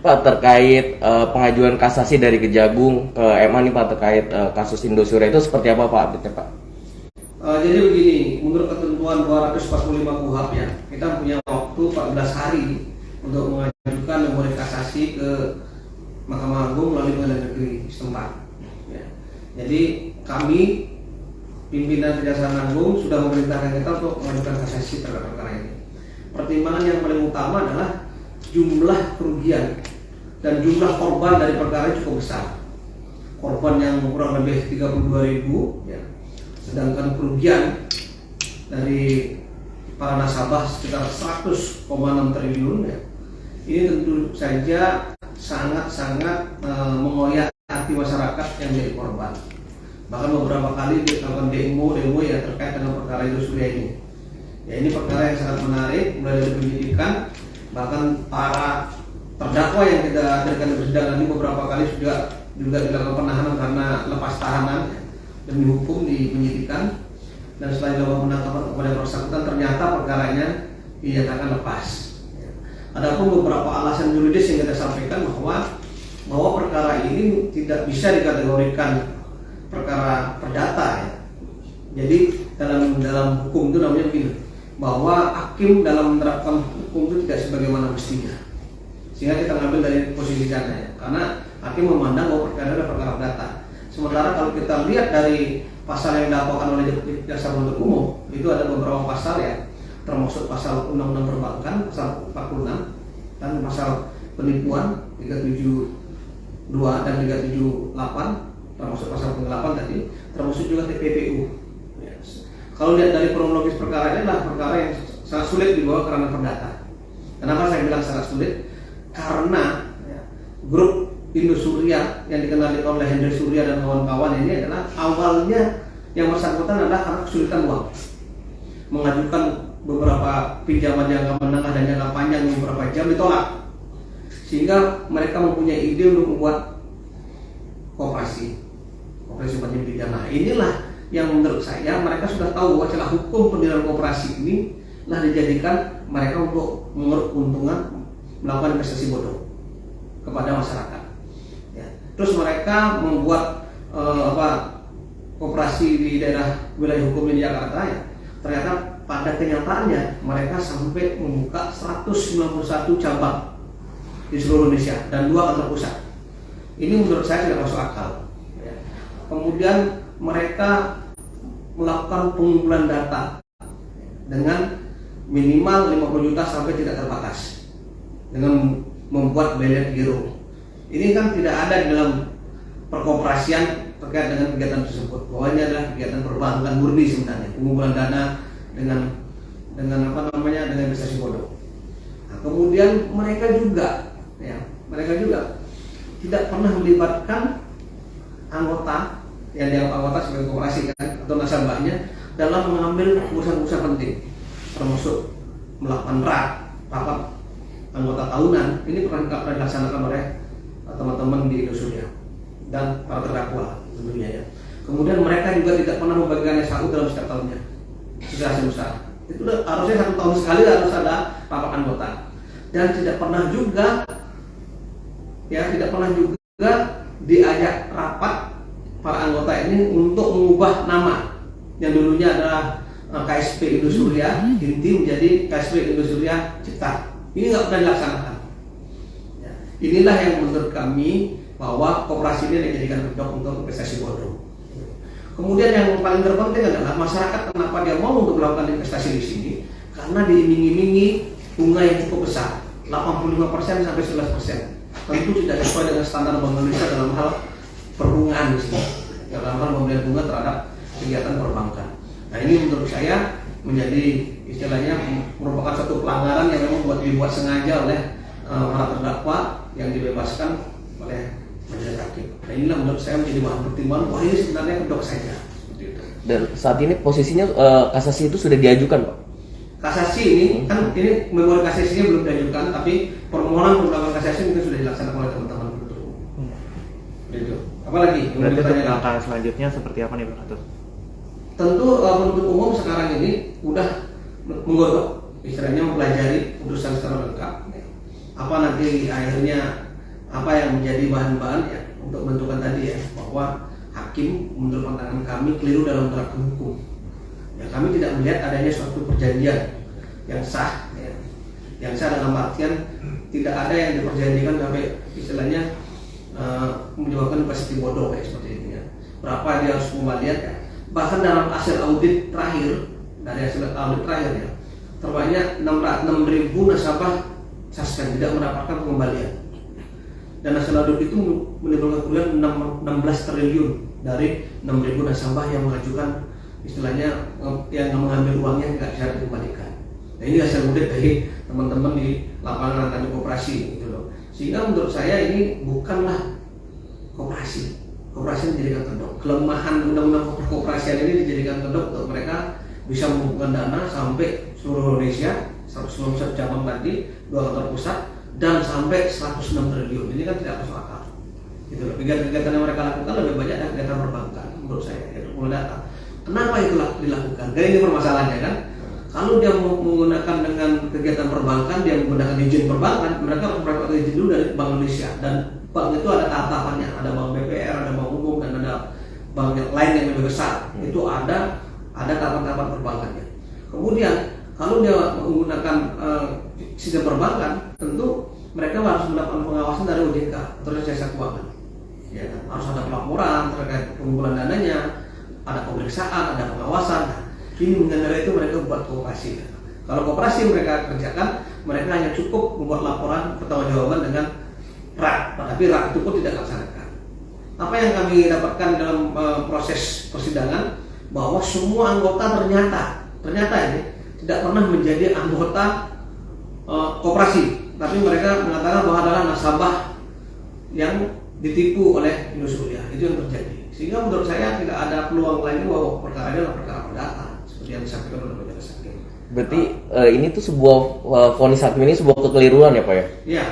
Pak terkait pengajuan kasasi dari Kejagung ke MA nih Pak terkait kasus Indosuria itu seperti apa Pak update-nya Pak? Jadi begini, menurut ketentuan 245 KUHP ya, kita punya waktu 14 hari untuk mengajukan memori kasasi ke Mahkamah Agung melalui Pengadilan Negeri setempat. Ya. Jadi kami pimpinan Kejaksaan Agung sudah memerintahkan kita untuk mengajukan kasasi terhadap perkara ini. Pertimbangan yang paling utama adalah jumlah kerugian dan jumlah korban dari perkara cukup besar. Korban yang kurang lebih 32.000 ya. Sedangkan kerugian dari para nasabah sekitar 100,6 triliun ya. Ini tentu saja sangat-sangat mengoyak hati masyarakat yang menjadi korban. Bahkan beberapa kali dilakukan demo ya terkait dengan perkara Indosuria ini. Ya, ini perkara yang sangat menarik, mulai dari penyidikan, bahkan para terdakwa yang kita hadirkan di persidangan ini beberapa kali juga dilakukan penahanan karena lepas tahanan demi hukum di penyidikan, dan setelah dilakukan penangkapan kepada bersangkutan ternyata perkaranya dinyatakan lepas. Adapun beberapa alasan yuridis yang kita sampaikan bahwa perkara ini tidak bisa dikategorikan perkara perdata ya. Jadi dalam hukum itu namanya begini, bahwa hakim dalam menerapkan hukum itu tidak sebagaimana mestinya. Sehingga kita ngambil dari posisi jana ya, karena hakim memandang bahwa perkara adalah perkara perdata. Sementara kalau kita lihat dari pasal yang didakwakan oleh jaksa penuntut umum, itu ada beberapa pasal ya, termasuk pasal Undang-Undang Perbankan pasal 46 dan pasal penipuan 372 dan 378, termasuk pasal penggelapan tadi, termasuk juga TPPU. Ya. Kalau lihat dari kronologis perkara ini adalah perkara yang sangat sulit dibawa karena perdata. Kenapa saya bilang sangat sulit? Karena ya, grup Indosuria yang dikenali oleh Hendry Surya dan kawan-kawan ini adalah awalnya yang bersangkutan adalah karena kesulitan uang, mengajukan beberapa pinjaman jangka menengah dan jangka panjang beberapa jam ditolak, sehingga mereka mempunyai ide untuk membuat koperasi wajib pidana. Nah, inilah yang menurut saya mereka sudah tahu bahwa celah hukum pendirian koperasi ini telah dijadikan mereka untuk mengeruk keuntungan melakukan investasi bodong kepada masyarakat. Ya. Terus mereka membuat koperasi di daerah wilayah hukum di Jakarta ya. Ternyata pada kenyataannya mereka sampai membuka 191 cabang di seluruh Indonesia dan 2 kantor pusat. Ini menurut saya tidak masuk akal. Ya. Kemudian mereka melakukan pengumpulan data dengan minimal 50 juta sampai tidak terbatas dengan membuat balance giro. Ini kan tidak ada di dalam perkoperasian terkait dengan kegiatan tersebut. Bahwa ini adalah kegiatan perbankan murni sebenarnya, pengumpulan dana dengan investasi bodong. Nah, kemudian mereka juga tidak pernah melibatkan anggota yang dianggap anggota sebagai koperasi kan, atau nasabahnya dalam mengambil urusan-urusan penting, termasuk melakukan rapat anggota tahunan. Ini pernah dilaksanakan oleh teman-teman di Indosuria dan para terdakwa tentunya ya. Kemudian mereka juga tidak pernah membagikan SHU dalam setiap tahunnya secara besar. Itu harusnya 1 tahun sekali harus ada rapat anggota, dan tidak pernah juga diajak rapat para anggota ini untuk mengubah nama yang dulunya adalah KSP Indosuria Inti menjadi KSP Indosuria Cipta. Ini nggak pernah dilaksanakan. Ya. Inilah yang menurut kami bahwa koperasi ini dijadikan kedok untuk investasi bodong. Kemudian yang paling terpenting adalah masyarakat kenapa dia mau untuk melakukan investasi di sini, karena diiming-imingi bunga yang cukup besar, 85% sampai 11%. Tentu tidak sesuai dengan standar Bank Indonesia dalam hal perbungaan di sini, dalam hal pemberian bunga terhadap kegiatan perbankan. Nah, ini menurut saya menjadi istilahnya merupakan satu pelanggaran yang memang dibuat sengaja oleh para terdakwa yang dibebaskan oleh majelis hakim. Nah, inilah menurut saya menjadi bahan pertimbangan bahwa ini sebenarnya kedok saja. Seperti itu. Dan saat ini posisinya kasasi itu sudah diajukan Pak? Kasasi ini kan ini memori kasasinya belum diajukan, tapi permohonan penolakan kasasi mungkin sudah dilaksanakan oleh teman-teman penuntut umum. Itu. Apalagi? Berarti untuk langkah selanjutnya seperti apa nih Pak Atur? Tentu penuntut umum sekarang ini udah menggodok, istilahnya mempelajari putusan secara lengkap. Apa nanti akhirnya apa yang menjadi bahan-bahan ya untuk menentukan tadi ya, bahwa hakim menurut pandangan kami keliru dalam menerapkan hukum. Ya, kami tidak melihat adanya suatu perjanjian yang sah, ya. Yang sah dalam artian tidak ada yang diperjanjikan sampai istilahnya menyebabkan pasti bodoh kayak seperti ini ya. Berapa dia harus pengembalian ya. Bahkan dalam hasil audit terakhir, dari hasil audit terakhir ya, terbanyak 6.000 nasabah suspend tidak mendapatkan pengembalian. Dan hasil audit itu menimbulkan kerugian 16 triliun dari 6.000 nasabah yang mengajukan istilahnya yang mengambil uangnya tidak bisa dikembalikan. Nah, ini hasil audit dari teman-teman di lapangan tadi koperasi gitu loh. Sehingga menurut saya ini bukanlah koperasi. Koperasi dijadikan kedok. Kelemahan undang-undang koperasian ini dijadikan kedok untuk mereka bisa mengumpulkan dana sampai seluruh Indonesia, 100 cabang tadi, 2 kantor pusat, dan sampai 106 triliun. Ini kan tidak masuk akal. Gitu loh. Kegiatan yang mereka lakukan lebih banyak dari kegiatan perbankan menurut saya, yaitu data. Kenapa itu dilakukan? Jadi ini permasalahannya kan. Kalau dia mau menggunakan dengan kegiatan perbankan, dia menggunakan izin perbankan, mereka harus mendapatkan izin dulu dari Bank Indonesia. Dan bank itu ada tahapannya, ada bank BPR, ada bank umum, dan ada bank yang lain yang lebih besar. Itu ada tahapan-tahapan perbankannya. Kemudian kalau dia menggunakan sistem perbankan, tentu mereka harus mendapatkan pengawasan dari OJK, Otoritas Jasa Keuangan. Ya, harus ada pelaporan terkait pengumpulan dananya, ada pemeriksaan, ada pengawasan. Nah, ini mengenai itu mereka buat koperasi. Kalau koperasi mereka kerjakan, mereka hanya cukup membuat laporan pertanggungjawaban dengan RAK, tapi RAK itu pun tidak dilaksanakan. Apa yang kami dapatkan dalam proses persidangan, bahwa semua anggota ternyata ini tidak pernah menjadi anggota koperasi, tapi mereka mengatakan bahwa adalah nasabah yang ditipu oleh Indosuria. Itu yang terjadi. Sehingga menurut saya tidak ada peluang lain bahwa perkara ini adalah perkara perdata seperti yang disampaikan oleh majelis hakim. Berarti ini tuh sebuah vonis hakim ini sebuah kekeliruan ya Pak ya? Iya.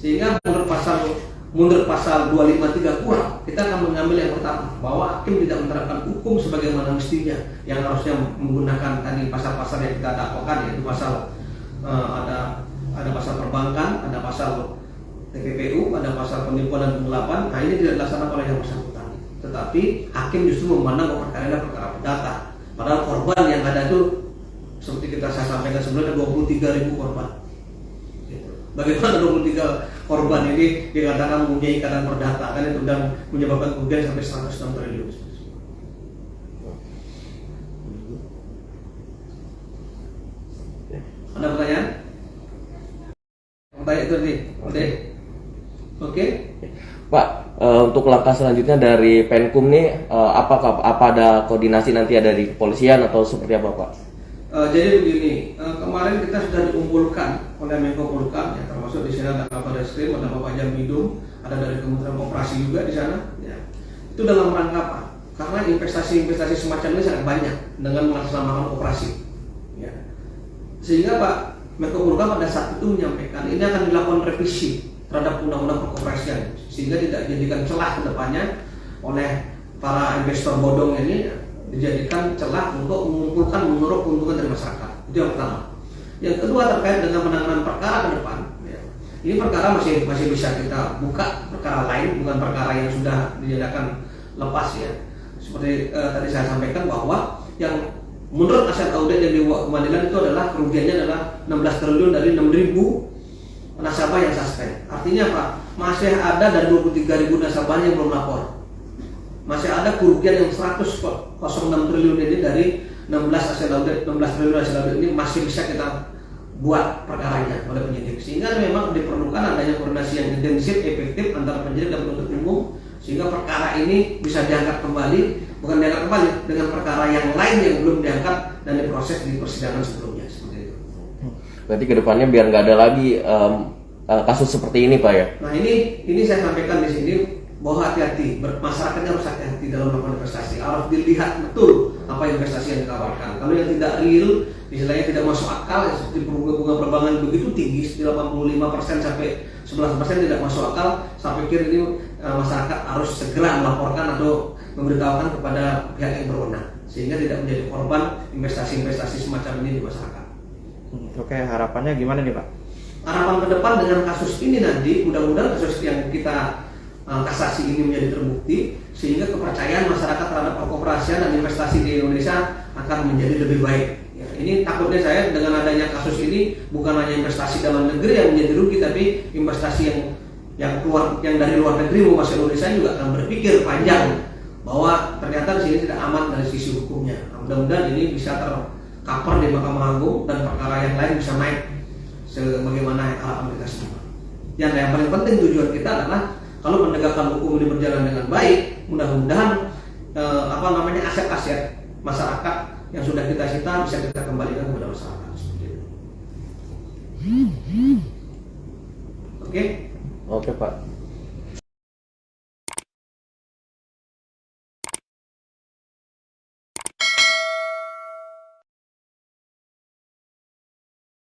Sehingga menurut pasal 253 KUHP kita akan mengambil yang pertama, bahwa hakim tidak menerapkan hukum sebagaimana mestinya, yang harusnya menggunakan tadi pasal-pasal yang kita dakwakan, yaitu pasal ada pasal perbankan, ada pasal TPPU, ada pasal penipuan dan penggelapan. Nah, ini tidak dilaksanakan oleh yang bersangkutan. Tetapi hakim justru memandang bahwa perkara ini perkara perdata. Padahal korban yang ada itu seperti saya sampaikan sebelumnya 23.000 korban. Bagaimana 23 korban ini dikatakan mempunyai ikatan perdata, kan itu sudah menyebabkan kerugian sampai 106 triliun. Ada pertanyaan? Pertanyaan itu nih, oke. Pak, untuk langkah selanjutnya dari Penkum nih, apa ada koordinasi nanti ada dari kepolisian atau seperti apa Pak? Jadi begini, kemarin kita sudah dikumpulkan oleh Menko Polhukam, ya, termasuk di sana ada Kabar Reskrim, ada Bapak Jamidum, ada dari Kementerian Koperasi juga di sana. Ya. Itu dalam rangka apa? Karena investasi semacam ini sangat banyak dengan mengatasnamakan koperasi. Ya. Sehingga Pak Menko Polhukam pada saat itu menyampaikan ini akan dilakukan revisi terhadap undang-undang perkoperasian, sehingga tidak dijadikan celah ke depannya oleh para investor bodong ini, dijadikan celah untuk mengumpulkan mengeruk keuntungan dari masyarakat. Itu yang pertama. Yang kedua terkait dengan penanganan perkara ke depan. Ya. Ini perkara masih bisa kita buka, perkara lain, bukan perkara yang sudah dinyatakan lepas ya. Seperti tadi saya sampaikan bahwa yang menurut hasil audit yang dibuat pengadilan itu adalah kerugiannya adalah 16 triliun dari 6.000 nasabah yang suspend. Artinya Pak, masih ada dari 23.000 nasabah yang belum lapor. Masih ada kerugian yang 106 triliun ini dari 16 triliun hasil audit ini masih bisa kita buat perkaranya oleh penyidik. Sehingga memang diperlukan adanya koordinasi yang intensif, efektif antara penyidik dan penuntut umum, sehingga perkara ini bisa diangkat kembali, bukan diangkat kembali dengan perkara yang lain yang belum diangkat dan diproses di persidangan sebelumnya. Seperti itu. Berarti kedepannya biar nggak ada lagi kasus seperti ini Pak ya? Nah ini saya sampaikan di sini, bahwa hati-hati, masyarakatnya harus hati-hati dalam melakukan investasi. Harus dilihat betul apa investasi yang ditawarkan. Kalau yang tidak real, istilahnya tidak masuk akal, seperti bunga perbankan begitu tinggi, 85% sampai 11% tidak masuk akal. Saya pikir ini masyarakat harus segera melaporkan atau memberitahukan kepada pihak yang berwenang, sehingga tidak menjadi korban investasi-investasi semacam ini di masyarakat. Oke, harapannya gimana nih Pak? harapan ke depan dengan kasus ini nanti, mudah-mudahan kasus yang kita kasasi ini menjadi terbukti, sehingga kepercayaan masyarakat terhadap perkoperasian dan investasi di Indonesia akan menjadi lebih baik. Ya, ini takutnya saya dengan adanya kasus ini bukan hanya investasi dalam negeri yang menjadi rugi, tapi investasi yang keluar, yang dari luar negeri mau masuk Indonesia juga akan berpikir panjang bahwa ternyata di sini tidak aman dari sisi hukumnya. Nah, mudah-mudahan ini bisa tercover di Mahkamah Agung dan perkara yang lain bisa naik sebagaimana harapan kita semua. Yang paling penting tujuan kita adalah kalau penegakan hukum ini berjalan dengan baik, mudah-mudahan aset-aset masyarakat yang sudah kita sita bisa kita kembalikan kepada masyarakat. Seperti itu. Oke? Oke Pak.